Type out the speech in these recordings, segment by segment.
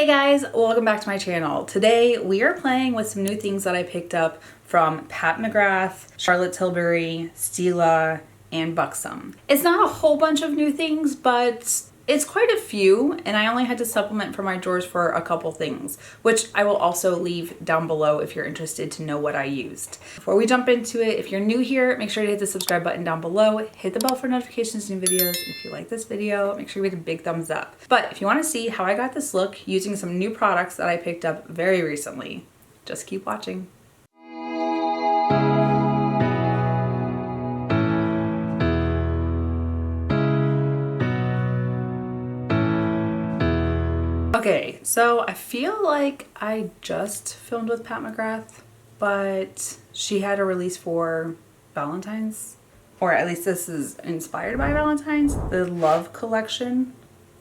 Hey guys, welcome back to my channel. Today we are playing with some new things that I picked up from Pat McGrath, Charlotte Tilbury, STILA, and BUXOM. It's not a whole bunch of new things, but it's quite a few, and I only had to supplement from my drawers for a couple things, which I will also leave down below if you're interested to know what I used. Before we jump into it, if you're new here, make sure to hit the subscribe button down below, hit the bell for notifications of new videos, and if you like this video, make sure you make a big thumbs up. But if you want to see how I got this look using some new products that I picked up very recently, just keep watching. Okay, so I feel like I just filmed with Pat McGrath, but she had a release for Valentine's, or at least this is inspired by Valentine's, the Love collection.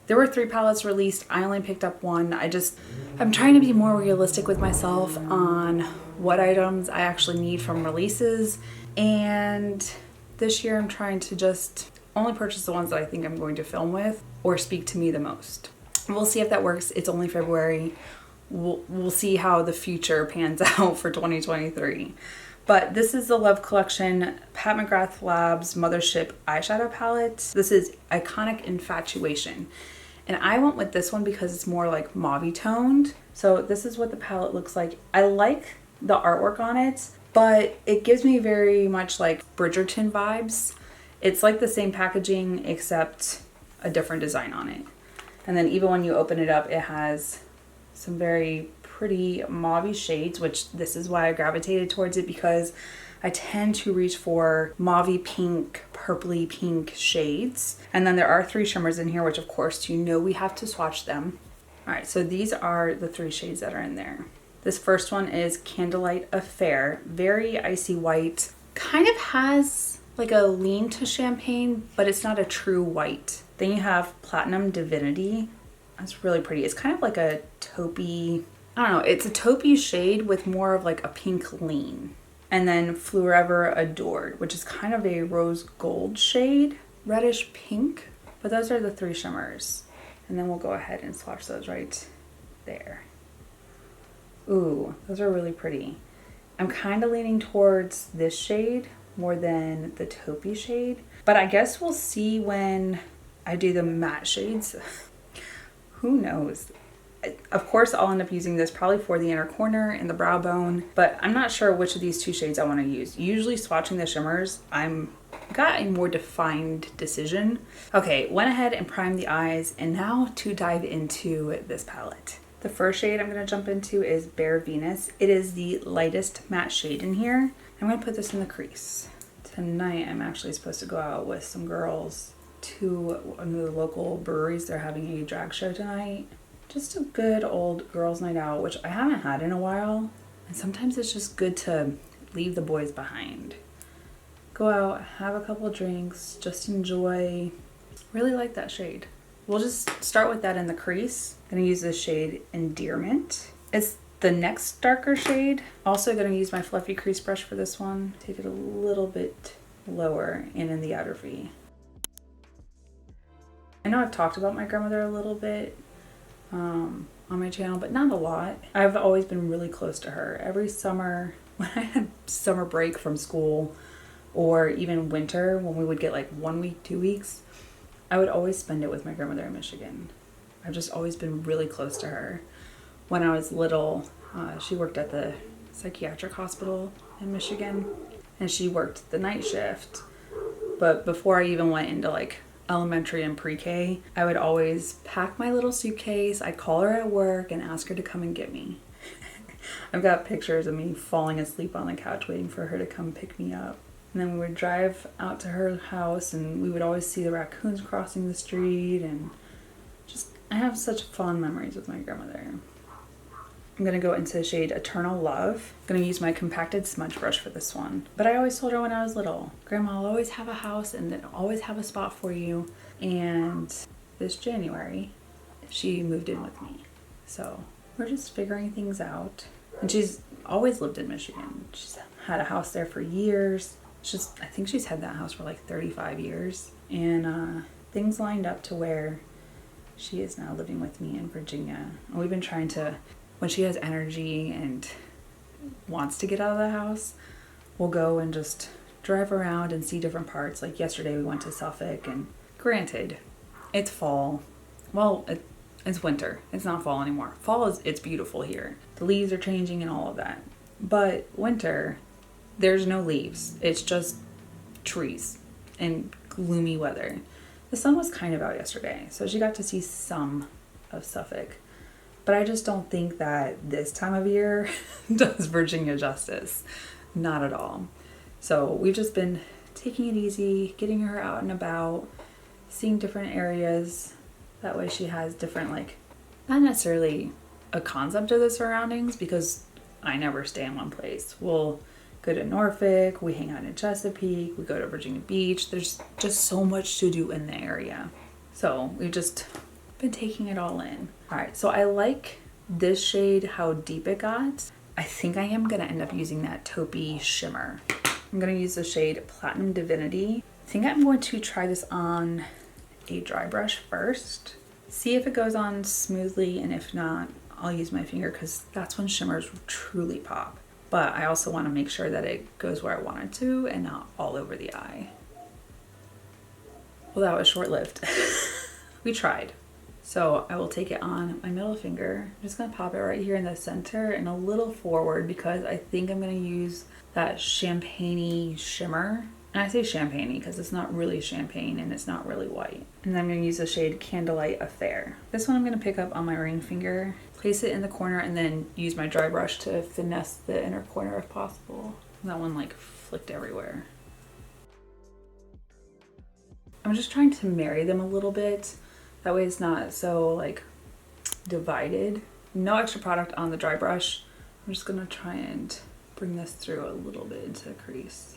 There were 3 palettes released. I only picked up 1. I'm trying to be more realistic with myself on what items I actually need from releases, and this year I'm trying to just only purchase the ones that I think I'm going to film with or speak to me the most. We'll see if that works. It's only February. We'll see how the future pans out for 2023. But this is the Love collection, Pat McGrath Labs Mothership eyeshadow palette. This is Iconic Infatuation. And I went with this one because it's more like mauve toned. So this is what the palette looks like. I like the artwork on it, but it gives me very much like Bridgerton vibes. It's like the same packaging except a different design on it. And then even when you open it up, it has some very pretty mauve shades, which this is why I gravitated towards it, because I tend to reach for mauve pink, purpley pink shades. And then there are 3 shimmers in here, which of course, you know, we have to swatch them. All right, so these are the 3 shades that are in there. This first one is Candlelight Affair, very icy white, kind of has like a lean to champagne, but it's not a true white. Then you have Platinum Divinity. That's really pretty. It's kind of like a taupey, I don't know, it's a taupey shade with more of like a pink lean. And then Forever Adored, which is kind of a rose gold shade, reddish pink. But those are the 3 shimmers. And then we'll go ahead and swatch those right there. Ooh, those are really pretty. I'm kind of leaning towards this shade more than the taupey shade. But I guess we'll see when I do the matte shades. Who knows? Of course, I'll end up using this probably for the inner corner and the brow bone, but I'm not sure which of these 2 shades I want to use. Usually swatching the shimmers, I'm got a more defined decision. Okay, went ahead and primed the eyes, and now to dive into this palette. The first shade I'm going to jump into is Bare Venus. It is the lightest matte shade in here. I'm going to put this in the crease. Tonight, I'm actually supposed to go out with some girls to one of the local breweries. They're having a drag show tonight. Just a good old girls' night out, which I haven't had in a while. And sometimes it's just good to leave the boys behind. Go out, have a couple drinks, just enjoy. Really like that shade. We'll just start with that in the crease. I'm gonna use this shade Endearment. It's the next darker shade. Also gonna use my fluffy crease brush for this one. Take it a little bit lower and in the outer V. I know I've talked about my grandmother a little bit on my channel, but not a lot. I've always been really close to her. Every summer when I had summer break from school, or even winter when we would get like 1 week, 2 weeks, I would always spend it with my grandmother in Michigan. I've just always been really close to her. When I was little, she worked at the psychiatric hospital in Michigan, and she worked the night shift. But before I even went into like elementary and pre-K, I would always pack my little suitcase. I'd call her at work and ask her to come and get me. I've got pictures of me falling asleep on the couch waiting for her to come pick me up. And then we would drive out to her house, and we would always see the raccoons crossing the street, and just, I have such fond memories with my grandmother. I'm gonna go into the shade Eternal Love. I'm gonna use my compacted smudge brush for this one. But I always told her when I was little, Grandma will always have a house and then always have a spot for you. And this January, she moved in with me. So we're just figuring things out. And she's always lived in Michigan. She's had a house there for years. I think she's had that house for like 35 years. And things lined up to where She is now living with me in Virginia. And we've been trying to, when she has energy and wants to get out of the house, we'll go and just drive around and see different parts. Like yesterday we went to Suffolk, and granted, it's fall. Well, it's winter. It's not fall anymore. Fall it's beautiful here. The leaves are changing and all of that. But winter, there's no leaves. It's just trees and gloomy weather. The sun was kind of out yesterday, so she got to see some of Suffolk. But I just don't think that this time of year does Virginia justice. Not at all. So we've just been taking it easy, getting her out and about, seeing different areas. That way she has different, like, not necessarily a concept of the surroundings, because I never stay in one place. We'll go to Norfolk, we hang out in Chesapeake, we go to Virginia Beach. There's just so much to do in the area. So we've just been taking it all in. All right, so I like this shade, how deep it got. I think I am gonna end up using that taupey shimmer. I'm gonna use the shade Platinum Divinity. I think I'm going to try this on a dry brush first. See if it goes on smoothly, and if not, I'll use my finger, because that's when shimmers truly pop. But I also want to make sure that it goes where I want it to and not all over the eye. Well, that was short-lived. We tried. So I will take it on my middle finger. I'm just going to pop it right here in the center and a little forward, because I think I'm going to use that champagne-y shimmer. And I say champagne-y because it's not really champagne and it's not really white. And then I'm going to use the shade Candlelight Affair. This one I'm going to pick up on my ring finger, place it in the corner, and then use my dry brush to finesse the inner corner if possible. That one like flicked everywhere. I'm just trying to marry them a little bit. That way it's not so like divided. No extra product on the dry brush. I'm just going to try and bring this through a little bit into the crease.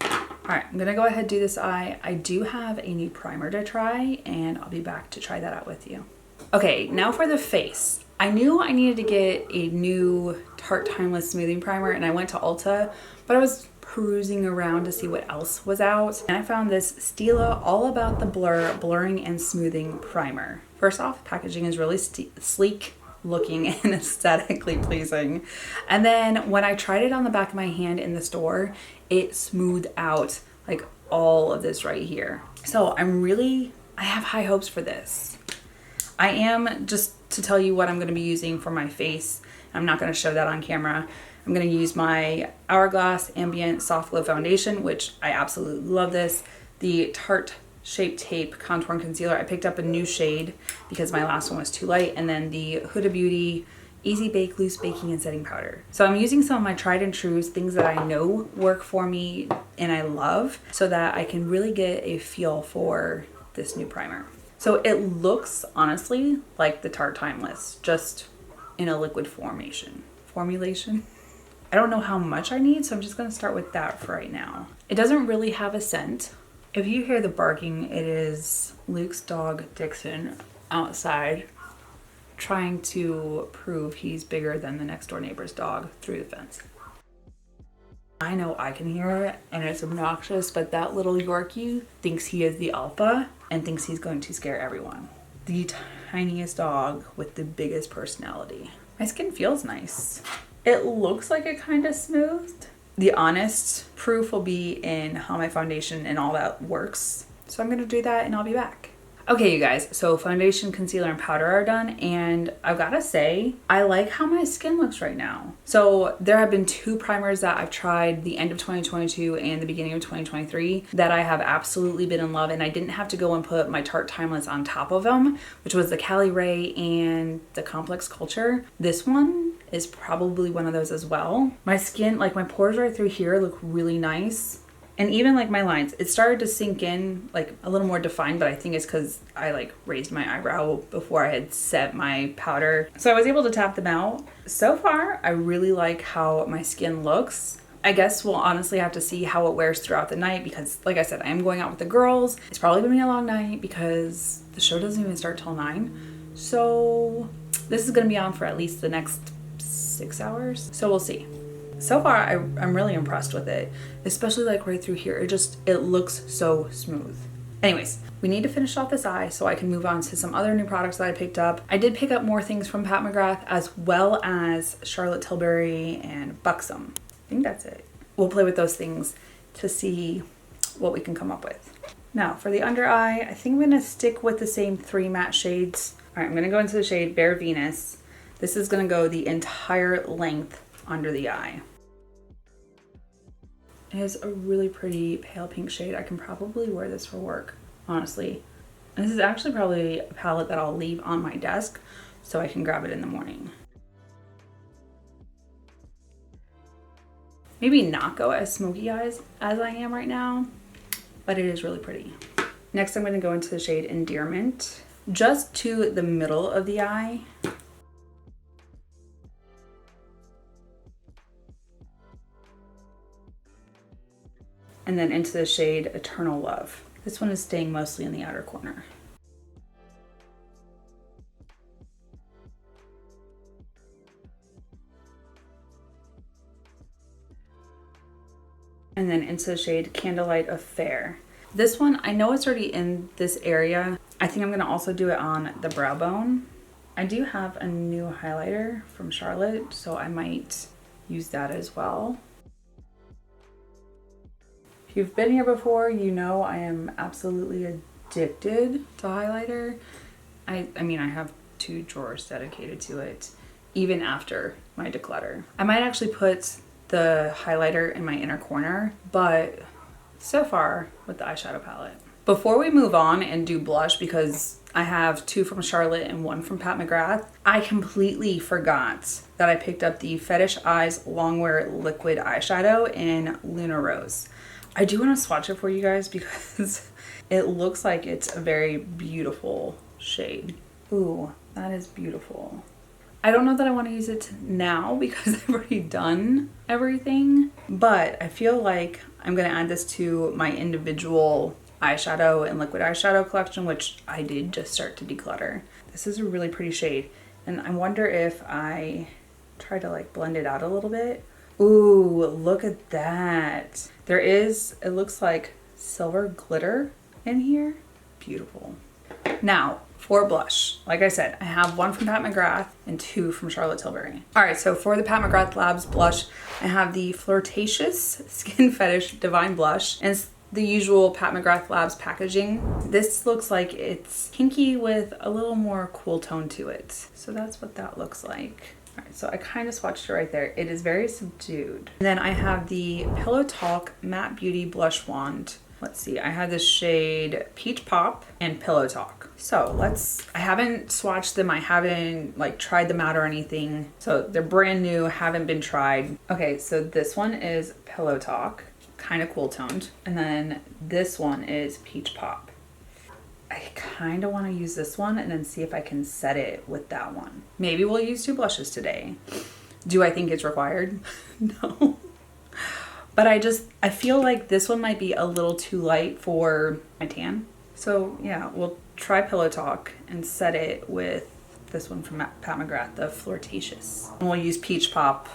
All right, I'm gonna go ahead and do this eye. I do have a new primer to try, and I'll be back to try that out with you. Okay, now for the face. I knew I needed to get a new Tarte Timeless Smoothing Primer, and I went to Ulta, but I was perusing around to see what else was out, and I found this STILA All About the Blur Blurring and Smoothing Primer. First off, packaging is really sleek looking and aesthetically pleasing. And then when I tried it on the back of my hand in the store, it smoothed out like all of this right here. So I have high hopes for this. I am, just to tell you what I'm going to be using for my face, I'm not going to show that on camera. I'm going to use my Hourglass Ambient Soft Glow Foundation, which I absolutely love this. The Tarte Shape Tape Contour and Concealer. I picked up a new shade because my last one was too light. And then the Huda Beauty Easy Bake Loose Baking and Setting Powder. So I'm using some of my tried and trues, things that I know work for me and I love, so that I can really get a feel for this new primer. So it looks honestly like the Tarte Timeless, just in a liquid formulation. I don't know how much I need, so I'm just gonna start with that for right now. It doesn't really have a scent. If you hear the barking, it is Luke's dog Dixon outside trying to prove he's bigger than the next door neighbor's dog through the fence. I know I can hear it and it's obnoxious, but that little Yorkie thinks he is the alpha and thinks he's going to scare everyone. The tiniest dog with the biggest personality. My skin feels nice. It looks like it kind of smoothed. The honest proof will be in how my foundation and all that works. So I'm gonna do that and I'll be back. Okay, you guys, so foundation, concealer, and powder are done, and I've gotta say, I like how my skin looks right now. So there have been two primers that I've tried the end of 2022 and the beginning of 2023 that I have absolutely been in love, and I didn't have to go and put my Tarte Timeless on top of them, which was the Cali Ray and the Complex Culture. This one is probably one of those as well. My skin, like my pores right through here look really nice. And even like my lines, it started to sink in like a little more defined, but I think it's because I like raised my eyebrow before I had set my powder. So I was able to tap them out. So far, I really like how my skin looks. I guess we'll honestly have to see how it wears throughout the night because like I said, I am going out with the girls. It's probably gonna be a long night because the show doesn't even start till 9. So this is gonna be on for at least the next 6 hours. So we'll see. So far, I'm really impressed with it, especially like right through here. It looks so smooth. Anyways, we need to finish off this eye so I can move on to some other new products that I picked up. I did pick up more things from Pat McGrath as well as Charlotte Tilbury and BUXOM. I think that's it. We'll play with those things to see what we can come up with. Now for the under eye, I think I'm gonna stick with the same 3 matte shades. All right, I'm gonna go into the shade Bare Venus. This is gonna go the entire length under the eye. It is a really pretty pale pink shade. I can probably wear this for work, honestly. And this is actually probably a palette that I'll leave on my desk so I can grab it in the morning. Maybe not go as smoky eyes as I am right now, but it is really pretty. Next, I'm gonna go into the shade Endearment, just to the middle of the eye. And then into the shade Eternal Love. This one is staying mostly in the outer corner. And then into the shade Candlelight Affair. This one, I know it's already in this area. I think I'm gonna also do it on the brow bone. I do have a new highlighter from Charlotte, so I might use that as well. If you've been here before, you know I am absolutely addicted to highlighter. I mean, I have 2 drawers dedicated to it, even after my declutter. I might actually put the highlighter in my inner corner, but so far with the eyeshadow palette. Before we move on and do blush, because I have 2 from Charlotte and 1 from Pat McGrath, I completely forgot that I picked up the FetishEYES Longwear Liquid Eyeshadow in Luna Rose. I do want to swatch it for you guys because it looks like it's a very beautiful shade. Ooh, that is beautiful. I don't know that I want to use it now because I've already done everything, but I feel like I'm going to add this to my individual eyeshadow and liquid eyeshadow collection, which I did just start to declutter. This is a really pretty shade, and I wonder if I try to like blend it out a little bit. Ooh, look at that. There is, it looks like silver glitter in here. Beautiful. Now, for blush, like I said, I have 1 from Pat McGrath and 2 from Charlotte Tilbury. All right, so for the Pat McGrath Labs blush, I have the Flirtatious Skin Fetish Divine Blush, and it's the usual Pat McGrath Labs packaging. This looks like it's pinky with a little more cool tone to it. So that's what that looks like. All right, so I kind of swatched it right there. It is very subdued. And then I have the Pillow Talk Matte Beauty Blush Wand. Let's see, I have this shade Peach Pop and Pillow Talk. So I haven't swatched them. I haven't like tried them out or anything. So they're brand new, haven't been tried. Okay, so this one is Pillow Talk, kind of cool toned. And then this one is Peach Pop. I kind of want to use this one and then see if I can set it with that one. Maybe we'll use 2 blushes today. Do I think it's required? No. But I feel like this one might be a little too light for my tan. So yeah, we'll try Pillow Talk and set it with this one from Pat McGrath, the Flirtatious. And we'll use Peach Pop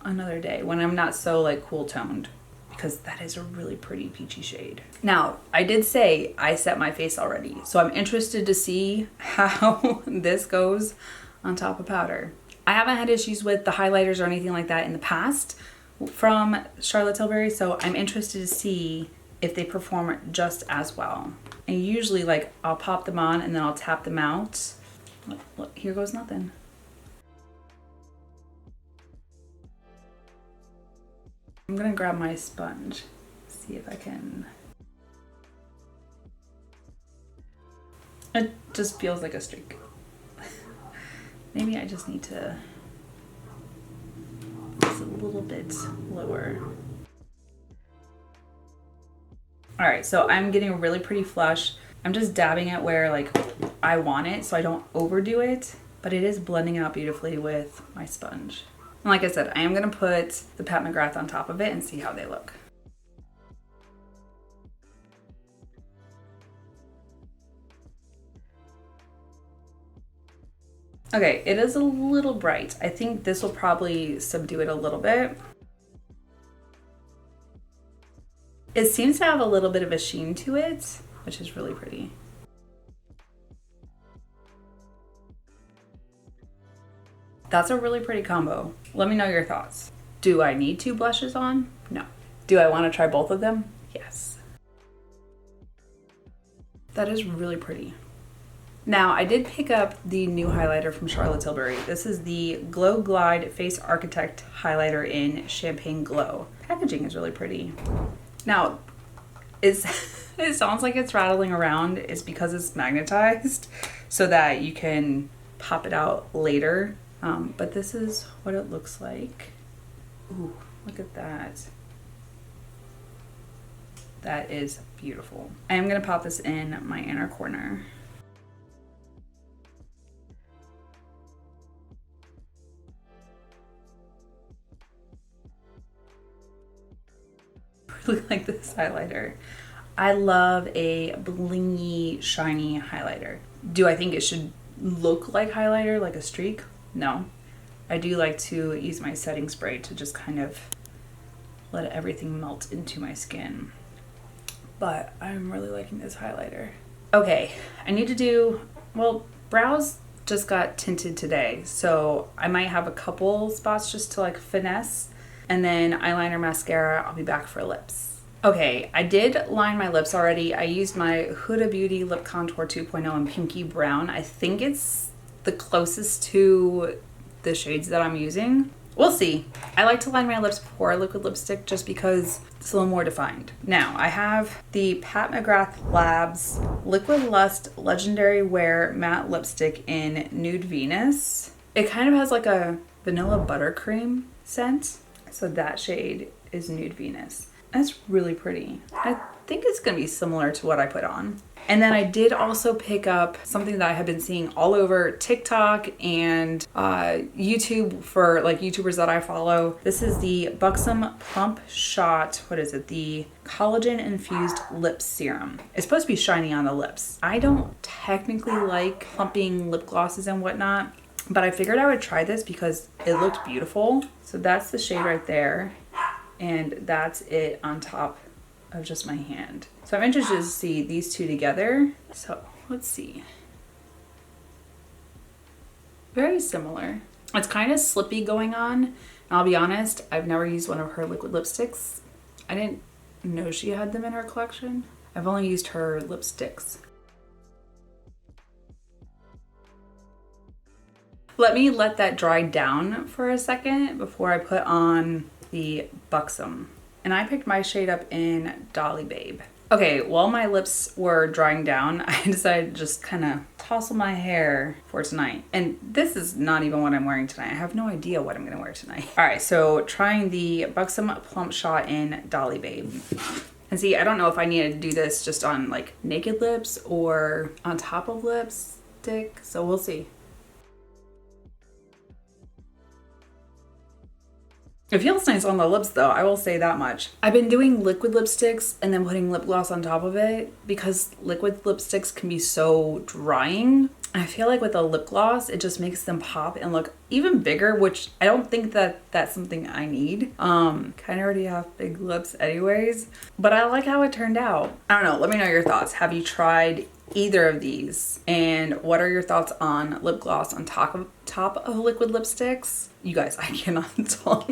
another day when I'm not so like cool toned, because that is a really pretty peachy shade. Now, I did say I set my face already, so I'm interested to see how this goes on top of powder. I haven't had issues with the highlighters or anything like that in the past from Charlotte Tilbury, so I'm interested to see if they perform just as well. And usually like I'll pop them on and then I'll tap them out. Look, here goes nothing. I'm gonna grab my sponge, see if I can. It just feels like a streak. Maybe I just need to just a little bit lower. All right, so I'm getting a really pretty flush. I'm just dabbing it where like I want it so I don't overdo it, but it is blending out beautifully with my sponge. And like I said, I am gonna put the Pat McGrath on top of it and see how they look. Okay, it is a little bright. I think this will probably subdue it a little bit. It seems to have a little bit of a sheen to it, which is really pretty. That's a really pretty combo. Let me know your thoughts. Do I need 2 blushes on? No. Do I want to try both of them? Yes. That is really pretty. Now, I did pick up the new highlighter from Charlotte Tilbury. This is the Glow Glide Face Architect Highlighter in Champagne Glow. Packaging is really pretty. Now, it sounds like it's rattling around. It's because it's magnetized so that you can pop it out later. But this is what it looks like. Ooh, look at that. That is beautiful. I am gonna pop this in my inner corner. I really like this highlighter. I love a blingy, shiny highlighter. Do I think it should look like highlighter, like a streak? No. I do like to use my setting spray to just kind of let everything melt into my skin. But I'm really liking this highlighter. Okay, I need to do, well, brows just got tinted today, so I might have a couple spots just to like finesse, and then eyeliner, mascara, I'll be back for lips. Okay, I did line my lips already. I used my Huda Beauty Lip Contour 2.0 in Pinky Brown. I think it's the closest to the shades that I'm using. We'll see. I like to line my lips before liquid lipstick just because it's a little more defined. Now, I have the Pat McGrath Labs LIQUILUST Legendary Wear Matte Lipstick in Nude Venus. It kind of has like a vanilla buttercream scent. So that shade is Nude Venus. That's really pretty. I think it's gonna be similar to what I put on. And then I did also pick up something that I have been seeing all over TikTok and YouTube for like YouTubers that I follow. This is the BUXOM Plump Shot, what is it? The Collagen Infused Lip Serum. It's supposed to be shiny on the lips. I don't technically like plumping lip glosses and whatnot, but I figured I would try this because it looked beautiful. So that's the shade right there. And that's it on top of just my hand. So I'm interested to see these two together. So let's see. Very similar. It's kind of slippy going on. And I'll be honest, I've never used one of her liquid lipsticks. I didn't know she had them in her collection. I've only used her lipsticks. Let me let that dry down for a second before I put on the BUXOM. And I picked my shade up in Dolly Babe. Okay, while my lips were drying down, I decided to just kind of tousle my hair for tonight. And this is not even what I'm wearing tonight. I have no idea what I'm gonna wear tonight. All right, so trying the BUXOM Plump Shot in Dolly Babe. And see, I don't know if I needed to do this just on like naked lips or on top of lipstick, so we'll see. It feels nice on the lips though, I will say that much. I've been doing liquid lipsticks and then putting lip gloss on top of it because liquid lipsticks can be so drying. I feel like with a lip gloss, it just makes them pop and look even bigger, which I don't think that that's something I need. Kind of already have big lips anyways, but I like how it turned out. I don't know, let me know your thoughts. Have you tried either of these? And what are your thoughts on lip gloss on top of liquid lipsticks? You guys, I cannot talk.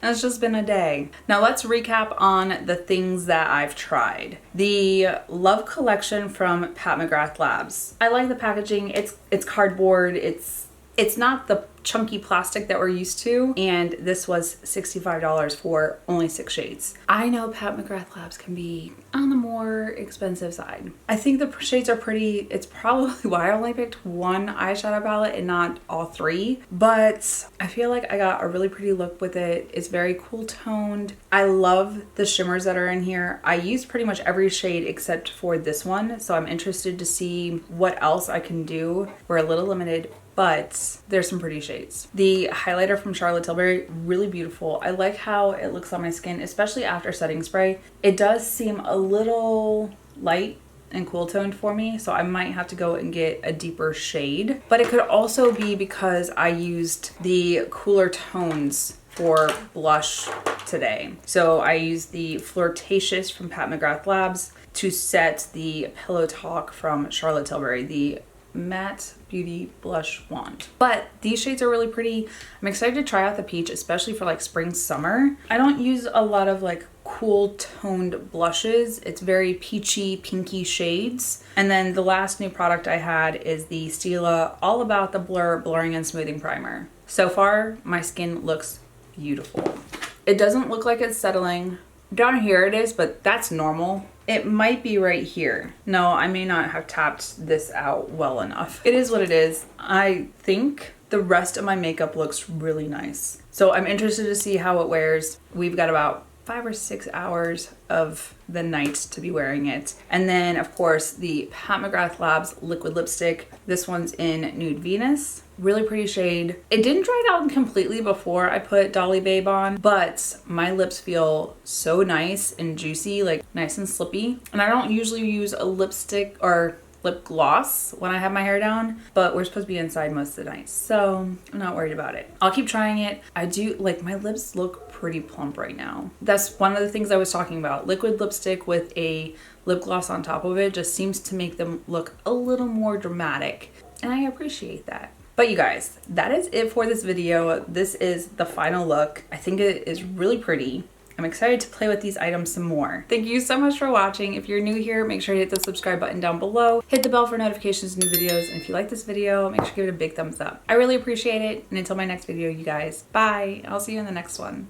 It's just been a day. Now let's recap on the things that I've tried. The Love Collection from Pat McGrath Labs. I like the packaging. It's cardboard. It's not the chunky plastic that we're used to, and this was $65 for only 6 shades. I know Pat McGrath Labs can be on the more expensive side. I think the shades are pretty. It's probably why I only picked one eyeshadow palette and not all 3, but I feel like I got a really pretty look with it. It's very cool toned. I love the shimmers that are in here. I used pretty much every shade except for this one, so I'm interested to see what else I can do. We're a little limited, but there's some pretty shades. The highlighter from Charlotte Tilbury, really beautiful. I like how it looks on my skin, especially after setting spray. It does seem a little light and cool toned for me, so I might have to go and get a deeper shade. But it could also be because I used the cooler tones for blush today. So I used the Flirtatious from Pat McGrath Labs. to set the Pillow Talk from Charlotte Tilbury, the Matte Beauty Blush Wand. But these shades are really pretty. I'm excited to try out the peach, especially for like spring, summer. I don't use a lot of like cool toned blushes. It's very peachy, pinky shades. And then the last new product I had is the STILA All About the Blur Blurring and Smoothing Primer. So far, my skin looks beautiful. It doesn't look like it's settling. Down here it is, but that's normal. It might be right here. No, I may not have tapped this out well enough. It is what it is. I think the rest of my makeup looks really nice. So I'm interested to see how it wears. We've got about 5 or 6 hours of the night to be wearing it. And then of course the Pat McGrath Labs liquid lipstick. This one's in Nude Venus. Really pretty shade. It didn't dry out completely before I put Dolly Babe on, but my lips feel so nice and juicy, like nice and slippy. And I don't usually use a lipstick or lip gloss when I have my hair down, but we're supposed to be inside most of the night, so I'm not worried about it. I'll keep trying it. I do like my lips look pretty plump right now. That's one of the things I was talking about. Liquid lipstick with a lip gloss on top of it just seems to make them look a little more dramatic, and I appreciate that. But you guys, that is it for this video. This is the final look. I think it is really pretty. I'm excited to play with these items some more. Thank you so much for watching. If you're new here, make sure to hit the subscribe button down below. Hit the bell for notifications of new videos. And if you like this video, make sure to give it a big thumbs up. I really appreciate it. And until my next video, you guys, bye. I'll see you in the next one.